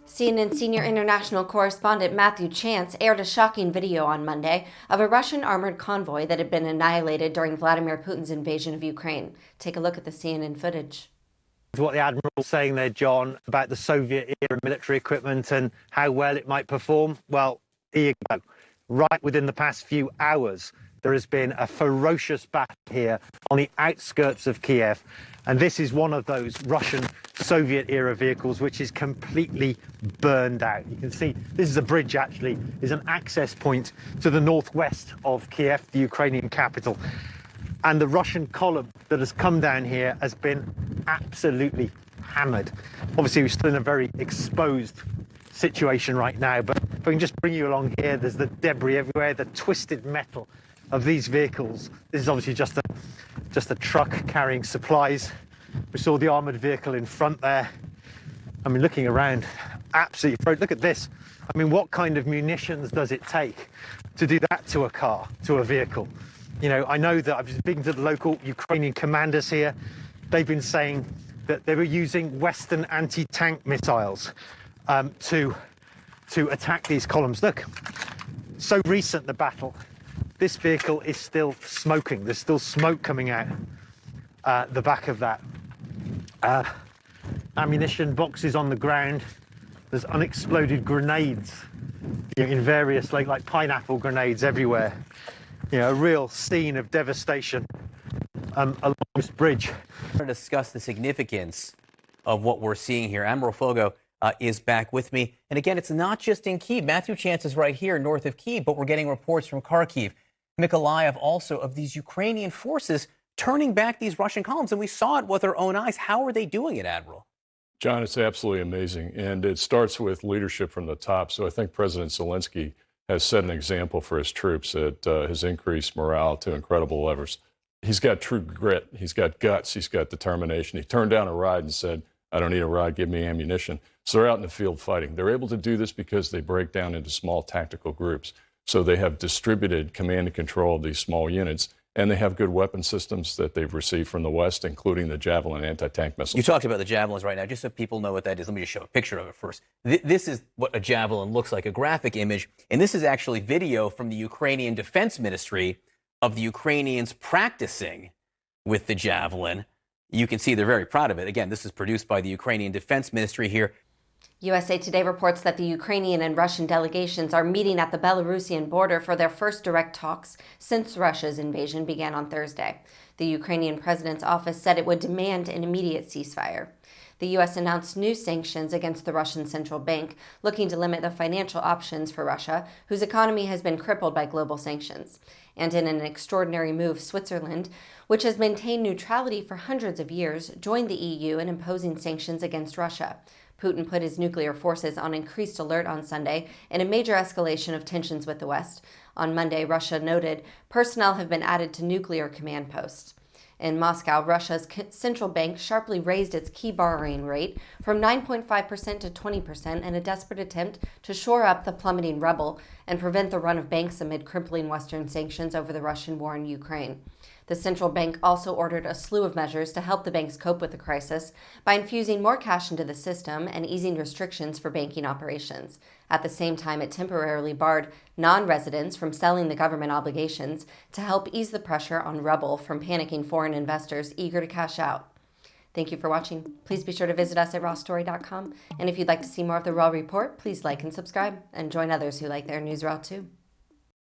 CNN senior international correspondent Matthew Chance aired a shocking video on Monday of a Russian armored convoy that had been annihilated during Vladimir Putin's invasion of Ukraine. Take a look at the CNN footage. What the Admiral's saying there, John, about the Soviet-era military equipment and how well it might perform, well, here you go. Right within the past few hours, there has been a ferocious battle here on the outskirts of Kyiv. And this is one of those Russian Soviet-era vehicles which is completely burned out. You can see this is a bridge, actually, is an access point to the northwest of Kyiv, the Ukrainian capital. And the Russian column that has come down here has been absolutely hammered. Obviously, we're still in a very exposed situation right now, but if I can just bring you along here, there's the debris everywhere, the twisted metal of these vehicles. This is obviously just a truck carrying supplies. We saw the armored vehicle in front there. I mean, looking around, absolutely frozen. Look at this. I mean, what kind of munitions does it take to do that to a car, to a vehicle? You know, I know that I've been speaking to the local Ukrainian commanders here. They've been saying that they were using Western anti-tank missiles to attack these columns. Look, so recent, the battle. This vehicle is still smoking. There's still smoke coming out the back of that. Ammunition boxes on the ground. There's unexploded grenades, you know, in various, like pineapple grenades everywhere. You know, a real scene of devastation along this bridge. I want to discuss the significance of what we're seeing here. Admiral Fogo is back with me. And again, it's not just in Kyiv. Matthew Chance is right here north of Kyiv, but we're getting reports from Kharkiv, Mykolaiv also, of these Ukrainian forces turning back these Russian columns. And we saw it with our own eyes. How are they doing it, Admiral? John, it's absolutely amazing. And it starts with leadership from the top. So I think President Zelensky has set an example for his troops that has increased morale to incredible levels. He's got true grit. He's got guts. He's got determination. He turned down a ride and said, I don't need a ride. Give me ammunition. So they're out in the field fighting. They're able to do this because they break down into small tactical groups. So they have distributed command and control of these small units, and they have good weapon systems that they've received from the West, including the Javelin anti-tank missiles. You talked about the Javelins right now. Just so people know what that is, let me just show a picture of it first. This is what a Javelin looks like, a graphic image. And this is actually video from the Ukrainian Defense Ministry of the Ukrainians practicing with the Javelin. You can see they're very proud of it. Again, this is produced by the Ukrainian Defense Ministry here. USA Today reports that the Ukrainian and Russian delegations are meeting at the Belarusian border for their first direct talks since Russia's invasion began on Thursday. The Ukrainian president's office said it would demand an immediate ceasefire. The U.S. announced new sanctions against the Russian central bank, looking to limit the financial options for Russia, whose economy has been crippled by global sanctions. And in an extraordinary move, Switzerland, which has maintained neutrality for hundreds of years, joined the EU in imposing sanctions against Russia. Putin put his nuclear forces on increased alert on Sunday in a major escalation of tensions with the West. On Monday, Russia noted personnel have been added to nuclear command posts. In Moscow, Russia's central bank sharply raised its key borrowing rate from 9.5% to 20% in a desperate attempt to shore up the plummeting ruble and prevent the run of banks amid crippling Western sanctions over the Russian war in Ukraine. The central bank also ordered a slew of measures to help the banks cope with the crisis by infusing more cash into the system and easing restrictions for banking operations. At the same time, it temporarily barred non-residents from selling the government obligations to help ease the pressure on ruble from panicking foreign investors eager to cash out. Thank you for watching. Please be sure to visit us at rawstory.com. And if you'd like to see more of the Raw Report, please like and subscribe and join others who like their news raw too.